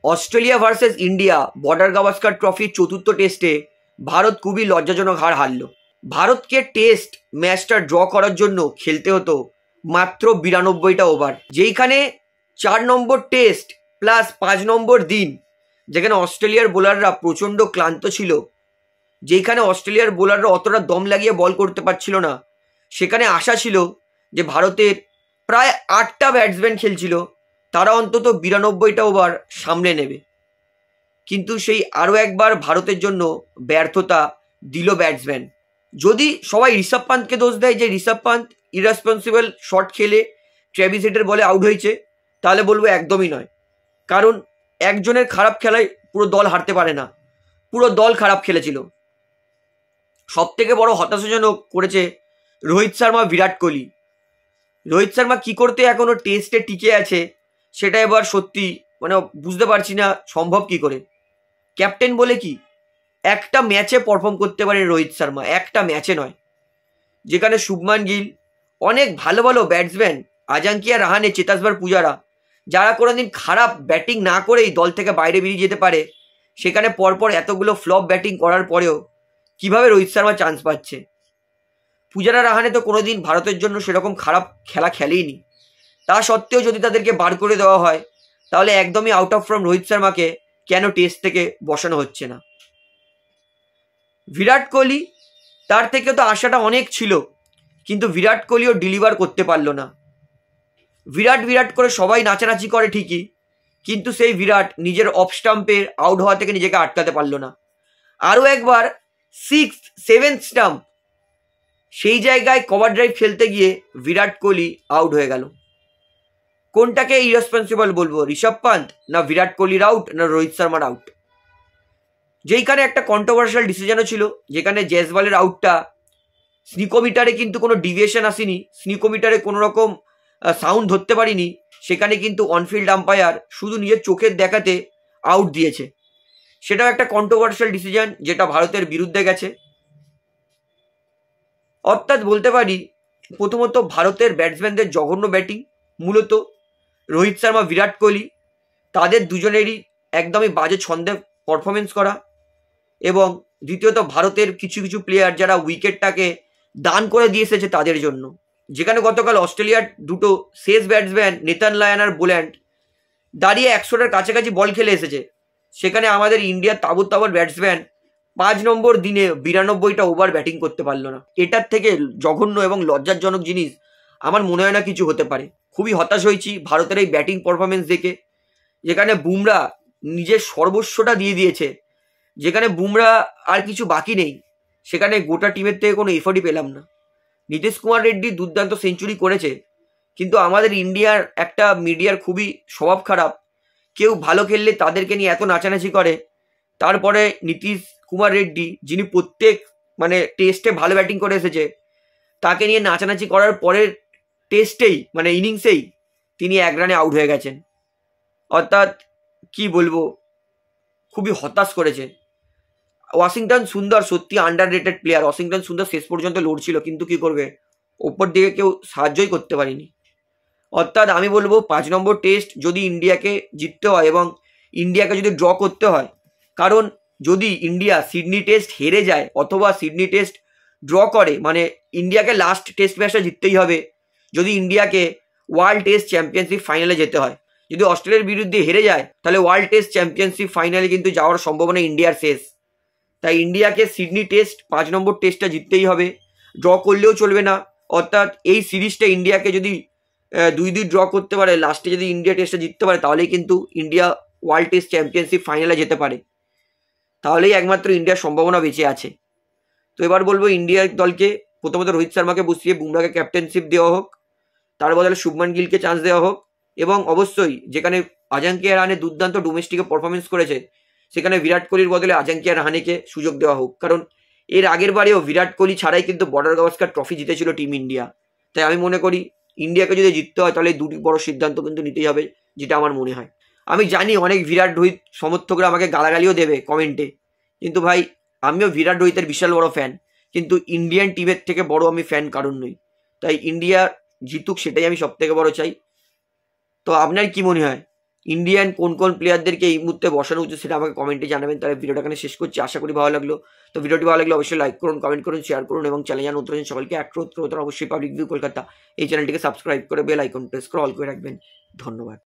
Australia versus India border Gavaskar ট্রফির চতুর্থ টেস্টে ভারত খুবই লজ্জাজনক হার হারল। ভারতকে টেস্ট ম্যাচটা ড্র করার জন্য খেলতে হতো মাত্র 92টা ওভার, যেইখানে 4 নম্বর টেস্ট প্লাস 5 নম্বর দিন, যেখানে অস্ট্রেলিয়ার বোলাররা প্রচণ্ড ক্লান্ত ছিল, যেইখানে অস্ট্রেলিয়ার বোলাররা অতটা দম লাগিয়ে বল করতে পারছিল না, সেখানে আশা ছিল যে ভারতের প্রায় 8টা ব্যাটসম্যান খেলছিল, তারা অন্তত 92টা ওভার সামলে নেবে। কিন্তু সেই আরও একবার ভারতের জন্য ব্যর্থতা দিল ব্যাটসম্যান। যদি সবাই ঋষভ পান্তকে দোষ দেয় যে ঋষভ পান্ত ইরেসপন্সিবল শট খেলে ট্রেভিস হেডের বলে আউট হয়েছে, তাহলে বলবো একদমই নয়। কারণ একজনের খারাপ খেলায় পুরো দল হারতে পারে না, পুরো দল খারাপ খেলেছিল। সব থেকে বড় হতাশাজনক করেছে রোহিত শর্মা, বিরাট কোহলি। রোহিত শর্মা কী করতে এখনও টেস্টে টিকে আছে সেটা এবার সত্যি বুঝতে পারছি না সম্ভব কি করে। ক্যাপ্টেন বলে কি একটা ম্যাচে পারফর্ম করতে পারে রোহিত শর্মা, একটা ম্যাচে নয়। যেখানে শুভমান গিল, অনেক ভালো ভালো ব্যাটসম্যান, আজাঙ্কিয়া রাহানে, চেতেশ্বর পূজারা, যারা কোনোদিন খারাপ ব্যাটিং না করেই দল থেকে বাইরে বেরিয়ে যেতে পারে, সেখানে পরপর এতগুলো ফ্লপ ব্যাটিং করার পরেও কিভাবে রোহিত শর্মা চান্স পাচ্ছে। পূজারা, রাহানে তো কোনোদিন ভারতের জন্য সেরকম খারাপ খেলা খেলেইনি, তা সত্ত্বেও যদি তাদেরকে বার করে দেওয়া হয় তাহলে একদমই আউট অফ ফর্ম রোহিত শর্মাকে কেন টেস্ট থেকে বসানো হচ্ছে না। বিরাট কোহলি, তার থেকে তো আশাটা অনেক ছিল, কিন্তু বিরাট কোহলিও ডেলিভার করতে পারলো না। বিরাট করে সবাই নাচানাচি করে ঠিকই, কিন্তু সেই বিরাট নিজের অফ স্টাম্পের আউট হওয়া থেকে নিজেকে আটকাতে পারলো না। আরও একবার 6th 7th স্টাম্প, সেই জায়গায় কভার ড্রাইভ খেলতে গিয়ে বিরাট কোহলি আউট হয়ে গেল। কোনটাকে ইরেসপন্সিবল বলবো, ঋষভ পান্ত না বিরাট কোহলির আউট না রোহিত শর্মার আউট? যেইখানে একটা কন্ট্রোভার্সিয়াল ডিসিশনও ছিল, যেখানে জেসওয়ালের আউটটা স্নিকোমিটারে কিন্তু কোনো ডিভিয়েশন আসেনি, স্নিকোমিটারে কোনো রকম সাউন্ড ধরতে পারিনি, সেখানে কিন্তু অনফিল্ড আম্পায়ার শুধু নিজের চোখের দেখাতে আউট দিয়েছে। সেটাও একটা কন্ট্রোভার্সিয়াল ডিসিশন যেটা ভারতের বিরুদ্ধে গেছে। অর্থাৎ বলতে পারি প্রথমত ভারতের ব্যাটসম্যানদের জঘন্য ব্যাটিং, মূলত রোহিত শর্মা, বিরাট কোহলি, তাদের দুজনেরই একদমই বাজে ছন্দে পারফরমেন্স করা, এবং দ্বিতীয়ত ভারতের কিছু কিছু প্লেয়ার যারা উইকেটটাকে দান করে দিয়ে এসেছে তাদের জন্য। যেখানে গতকাল অস্ট্রেলিয়ার দুটো শেষ ব্যাটসম্যান নেথান লায়ন আর বোল্যান্ড দাঁড়িয়ে 100টার কাছাকাছি বল খেলে এসেছে, সেখানে আমাদের ইন্ডিয়ার তাবর তাবর ব্যাটসম্যান 5 নম্বর দিনে 92টা ওভার ব্যাটিং করতে পারলো না। এটার থেকে জঘন্য এবং লজ্জাজনক জিনিস আমার মনে হয় না কিছু হতে পারে। খুবই হতাশ হয়েছি ভারতের এই ব্যাটিং পারফরমেন্স দেখে, যেখানে বুমরা নিজের সর্বস্বটা দিয়ে দিয়েছে, যেখানে বুমরা আর কিছু বাকি নেই, সেখানে গোটা টিমের থেকে কোনো এফোর্টই পেলাম না। নীতিশ কুমার রেড্ডি দুর্দান্ত সেঞ্চুরি করেছে, কিন্তু আমাদের ইন্ডিয়ার একটা মিডিয়ার খুবই স্বভাব খারাপ, কেউ ভালো খেললে তাদেরকে নিয়ে এত নাচানাচি করে, তারপরে নীতিশ কুমার রেড্ডি যিনি প্রত্যেক টেস্টে ভালো ব্যাটিং করে এসেছে, তাকে নিয়ে নাচানাচি করার পরের টেস্টেই ইনিংসেই তিনি 1 রানে আউট হয়ে গেছেন। অর্থাৎ কি বলবো, খুবই হতাশ করেছে। ওয়াশিংটন সুন্দর সত্যি আন্ডার রেটেড প্লেয়ার, ওয়াশিংটন সুন্দর শেষ পর্যন্ত লড়ছিল, কিন্তু কি করবে, ওপর দিকে কেউ সাহায্যই করতে পারেনি। অর্থাৎ আমি বলবো 5 নম্বর টেস্ট যদি ইন্ডিয়াকে জিততে হয় এবং ইন্ডিয়াকে যদি ড্র করতে হয়, কারণ যদি ইন্ডিয়া সিডনি টেস্ট হেরে যায় অথবা সিডনি টেস্ট ড্র করে, ইন্ডিয়াকে লাস্ট টেস্ট ম্যাচটা জিততেই হবে যদি ইন্ডিয়াকে ওয়ার্ল্ড টেস্ট চ্যাম্পিয়নশিপ ফাইনালে যেতে হয়। যদি অস্ট্রেলিয়ার বিরুদ্ধে হেরে যায় তাহলে ওয়ার্ল্ড টেস্ট চ্যাম্পিয়নশিপ ফাইনালে কিন্তু যাওয়ার সম্ভাবনা ইন্ডিয়ার শেষ। তাই ইন্ডিয়াকে সিডনি টেস্ট 5 নম্বর টেস্টটা জিততেই হবে, ড্র করলেও চলবে না। অর্থাৎ এই সিরিজটা ইন্ডিয়াকে যদি 2-2 ড্র করতে পারে, লাস্টে যদি ইন্ডিয়া টেস্টটা জিততে পারে, তাহলেই কিন্তু ইন্ডিয়া ওয়ার্ল্ড টেস্ট চ্যাম্পিয়নশিপ ফাইনালে যেতে পারে, তাহলেই একমাত্র ইন্ডিয়ার সম্ভাবনা বেঁচে আছে। তো এবার বলবো ইন্ডিয়ার দলকে প্রথমত রোহিত শর্মাকে বসিয়ে বুমরাকে ক্যাপ্টেনশিপ দেওয়া হোক, তার বদলে শুভমান গিলকে চান্স দেওয়া হোক, এবং অবশ্যই যেখানে আজাঙ্কিয়া রাহানে দুর্দান্ত ডোমেস্টিকে পারফরমেন্স করেছে, সেখানে বিরাট কোহলির বদলে আজাঙ্কিয়া রাহানেকে সুযোগ দেওয়া হোক। কারণ এর আগের বারেও বিরাট কোহলি ছাড়াই কিন্তু বর্ডার গাভাস্কার ট্রফি জিতেছিল টিম ইন্ডিয়া। তাই আমি মনে করি ইন্ডিয়াকে যদি জিততে হয় তাহলে 2টি বড় সিদ্ধান্ত কিন্তু নিতেই হবে, যেটা আমার মনে হয়। আমি জানি অনেক বিরাট রোহিত সমর্থকরা আমাকে গালাগালিও দেবে কমেন্টে, কিন্তু ভাই আমিও বিরাট রোহিতের বিশাল বড় ফ্যান, কিন্তু ইন্ডিয়ান টিমের থেকে বড় আমি ফ্যান কারণ নই। তাই ইন্ডিয়া জিতুক, সেটাই আমি সব থেকে বড় চাই। তো আপনার কি মনে হয় ইন্ডিয়ান কোন কোন প্লেয়ারদেরকে এই মুহূর্তে বসানো উচিত সেটা আমাকে কমেন্টে জানাবেন। তাহলে ভিডিওটা এখানে শেষ করছি, আশা করি ভালো লাগলো। তো ভিডিওটি ভালো লাগলে অবশ্যই লাইক করুন, কমেন্ট করুন, শেয়ার করুন এবং চ্যানেল জানান নতুন সকলকে অবশ্যই পাবলিক ভিউ কলকাতা এই চ্যানেলটিকে সাবস্ক্রাইব করে বেল আইকন প্রেস করে অল করে রাখবেন। ধন্যবাদ।